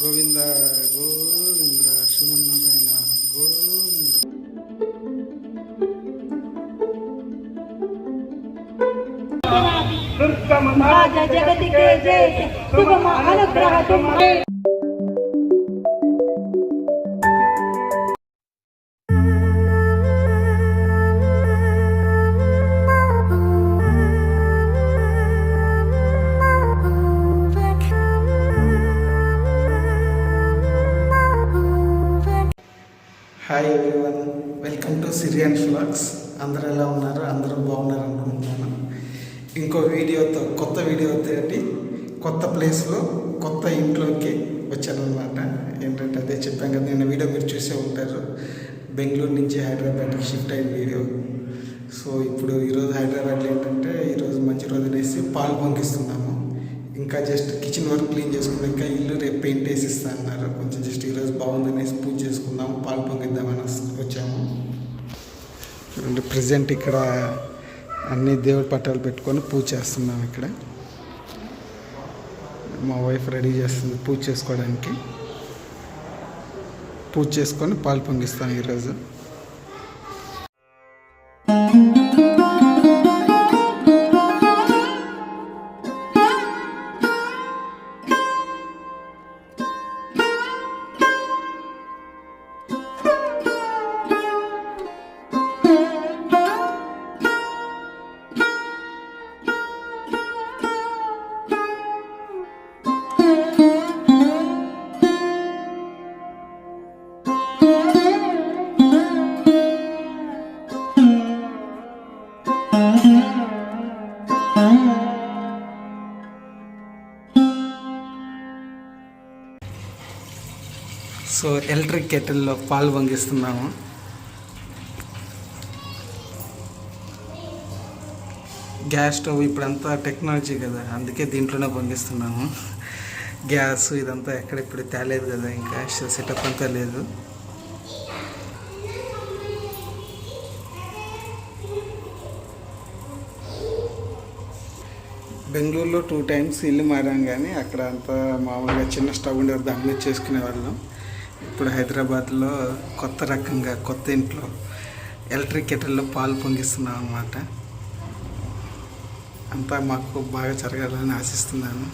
గోవింద గోవింద శ్రీమన్నారాయణ గోవింద. జగతికే జయ శుభమ అనుగ్రహ hi everyone, welcome to Syrian vlogs. అందరూ ఎలా ఉన్నారు? అందరూ బాగున్నారు అనుకుంటున్నాను. ఇంకో వీడియోతో, కొత్త వీడియోతో కొత్త ప్లేస్లో కొత్త ఇంట్లోకి వచ్చానమాట. ఏంటంటే అదే చెప్పాను కదా, నిన్న వీడియో మీరు చూసే ఉంటారు. బెంగళూరు నుంచి హైదరాబాద్కి షిఫ్ట్ అయిన వీడియో. సో ఇప్పుడు ఈరోజు హైదరాబాద్లో ఏంటంటే ఈరోజు మంచి రోజు అనేసి పాలు పొంగిస్తున్నాము. ఇంకా జస్ట్ కిచెన్ వర్క్ క్లీన్ చేసుకుని ఇంకా ఇల్లు రేపు పెయింట్ వేసి ఇస్తా అన్నారు. కొంచెం జస్ట్ ఈరోజు బాగుందనేసి పూజ చేసుకుందాము, పాలు పొంగిద్దామని వచ్చాము. చూడండి, ప్రజెంట్ ఇక్కడ అన్ని దేవుడి పట్టాలు పెట్టుకొని పూజ చేస్తున్నాం. ఇక్కడ మా వైఫ్ రెడీ చేస్తుంది పూజ చేసుకోవడానికి. పూజ చేసుకొని పాలు పొంగిస్తాను ఈరోజు. సో ఎలక్ట్రిక్ కెటిల్లో పాలు పొంగిస్తున్నాము. గ్యాస్ స్టవ్ ఇప్పుడంతా టెక్నాలజీ కదా, అందుకే దీంట్లోనే పొంగిస్తున్నాము. గ్యాస్ ఇదంతా ఎక్కడెప్పుడు తేలేదు కదా, ఇంకా సెటప్ అంతా లేదు. బెంగళూరులో 2 times ఇల్లు మారాం, కానీ అక్కడ అంతా మామూలుగా చిన్న స్టవ్ ఉండేది, దాని మీద చేసుకునే వాళ్ళం. ఇప్పుడు హైదరాబాద్లో కొత్త రకంగా కొత్త ఇంట్లో ఎలక్ట్రిక్ కెటిల్లో పాలు పొంగిస్తున్నాం అన్నమాట. అంతా మాకు బాగా జరగాలని ఆశిస్తున్నాను.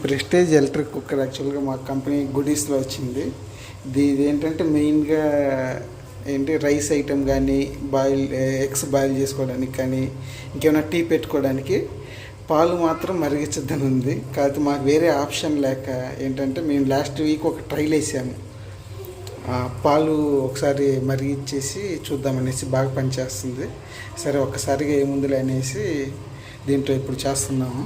ప్రెస్టేజ్ ఎలక్ట్రిక్ కుక్కర్ యాక్చువల్గా మా కంపెనీ గుడీస్లో వచ్చింది. ఇది ఏంటంటే మెయిన్గా రైస్ ఐటెం కానీ ఎగ్స్ బాయిల్ చేసుకోవడానికి కానీ ఇంకేమైనా టీ పెట్టుకోవడానికి పాలు మాత్రం మరిగించద్దని ఉంది. కాకపోతే మాకు వేరే ఆప్షన్ లేక ఏంటంటే మేము లాస్ట్ వీక్ ఒక ట్రైల్ వేసాము. పాలు ఒకసారి మరిగించేసి చూద్దామనేసి బాగా పనిచేస్తుంది. సరే ఒక్కసారిగా ఏముందులే అనేసి దీంట్లో ఇప్పుడు చేస్తున్నాము.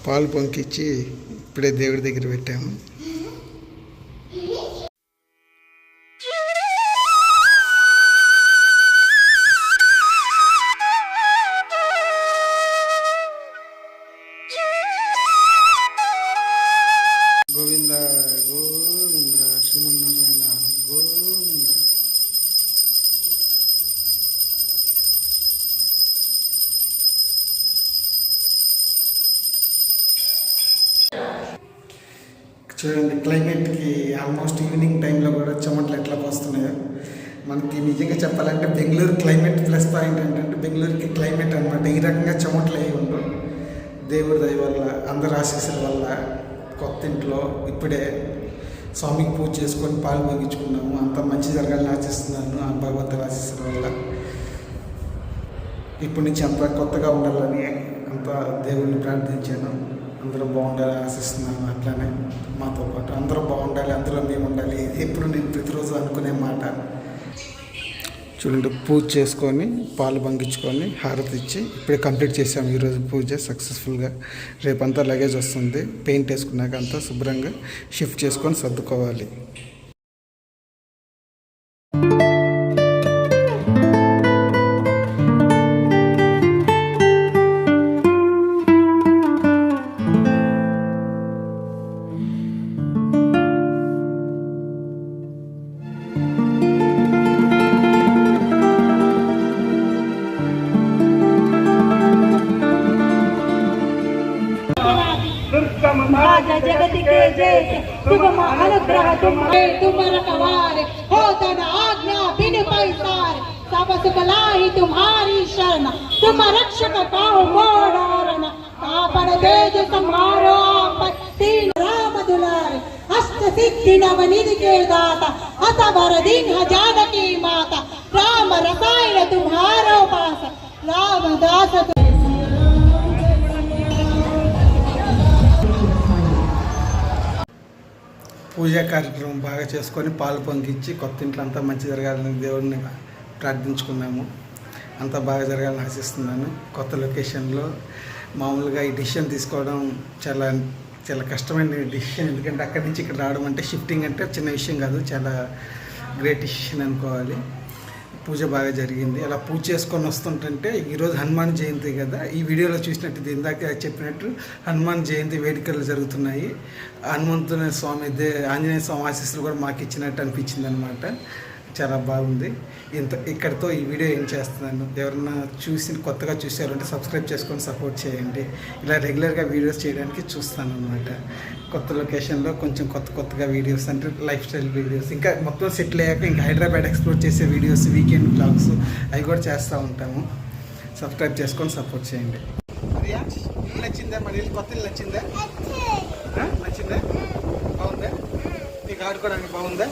పాలు పొంకిచ్చి ఇప్పుడే దేవుడి దగ్గర పెట్టాము. గోవింద గోవింద శ్రీమన్నారాయణ గోవింద. చూడండి, క్లైమేట్కి ఆల్మోస్ట్ ఈవినింగ్ టైంలో కూడా చెమటలు ఎట్లా పోస్తున్నాయో. మనకి నిజంగా చెప్పాలంటే బెంగళూరు క్లైమేట్ ప్లస్ పాయింట్ ఏంటంటే బెంగళూరుకి క్లైమేట్ అనమాట. ఈ రకంగా చెమటలు అయి ఉండవు. దేవుడి దయ వల్ల, అందరి ఆశీస్సుల వల్ల కొత్త ఇంట్లో ఇప్పుడే స్వామికి పూజ చేసుకొని పాలు పొంగించుకున్నాము. అంత మంచి జరగాలని ఆశిస్తున్నాను ఆ భగవంతుడి ఆశీస్సుల వల్ల. ఇప్పటి నుంచి అంత కొత్తగా ఉండాలని అంత దేవుడిని ప్రార్థించాను. అందరూ బాగుండాలని ఆశిస్తున్నాను. అట్లానే మాతో పాటు అందరూ బాగుండాలి, అందులో మేము ఉండాలి. ఎప్పుడు నేను ప్రతిరోజు అనుకునే మాట. చూడండి, పూజ చేసుకొని పాలు పొంగించుకొని హారతి ఇచ్చి ఇప్పుడే కంప్లీట్ చేసాము ఈరోజు పూజ సక్సెస్ఫుల్గా. రేపంతా లగేజ్ వస్తుంది. పెయింట్ వేసుకున్నాక అంతా శుభ్రంగా షిఫ్ట్ చేసుకొని సర్దుకోవాలి. राजा जगत के जैसे तुम अनुग्रह तुम रखवारे हो तन आज्ञा बिन पैसार सब सुख लाही तुम्हारी शरण तुम रक्षक काहू मोड़ारन आपन तेज संहारो आपन तीन राम दुलारे अष्ट सिद्धि नवनिधि के दाता असबर दिन जानकी माता राम रसायन तुम्हारो पास रामदास పూజా కార్యక్రమం బాగా చేసుకొని పాలు పొంగిచ్చి కొత్త ఇంట్లో అంతా మంచి జరగాలని దేవుడిని ప్రార్థించుకున్నాము. అంతా బాగా జరగాలని ఆశిస్తున్నాను. కొత్త లొకేషన్లో మామూలుగా ఈ డిసిషన్ తీసుకోవడం చాలా చాలా కష్టమైన డిసిషన్. ఎందుకంటే అక్కడి నుంచి ఇక్కడ రావడం అంటే షిఫ్టింగ్ అంటే చిన్న విషయం కాదు, చాలా గ్రేట్ డిసిషన్ అనుకోవాలి. పూజ బాగా జరిగింది. అలా పూజ చేసుకొని వస్తుంటే ఈరోజు హనుమాన్ జయంతి కదా, ఈ వీడియోలో చూసినట్టు ఇందాక చెప్పినట్టు హనుమాన్ జయంతి వేడుకలు జరుగుతున్నాయి. హనుమంతుని స్వామి ఆంజనేయ స్వామి ఆశీస్సులు కూడా మాకు ఇచ్చినట్టు అనిపించింది అనమాట. చాలా బాగుంది. ఇక్కడితో ఈ వీడియో ఏం చేస్తున్నాను. ఎవరన్నా కొత్తగా చూసారంటే సబ్స్క్రైబ్ చేసుకొని సపోర్ట్ చేయండి. ఇలా రెగ్యులర్గా వీడియోస్ చేయడానికి చూస్తాను అనమాట. కొత్త లొకేషన్లో కొంచెం కొత్తగా వీడియోస్ అంటే లైఫ్ స్టైల్ వీడియోస్, ఇంకా మొత్తం సెటిల్ అయ్యాక ఇంకా హైదరాబాద్ ఎక్స్ప్లోర్ చేసే వీడియోస్, వీకెండ్ బ్లాగ్స్ అవి కూడా చేస్తూ ఉంటాము. సబ్స్క్రైబ్ చేసుకొని సపోర్ట్ చేయండి. మరియా నచ్చిందా? మన ఇల్లు కొత్త ఇల్లు నచ్చిందా? నచ్చిందా? బాగుందా? మీకు ఆడుకోవడానికి బాగుందా?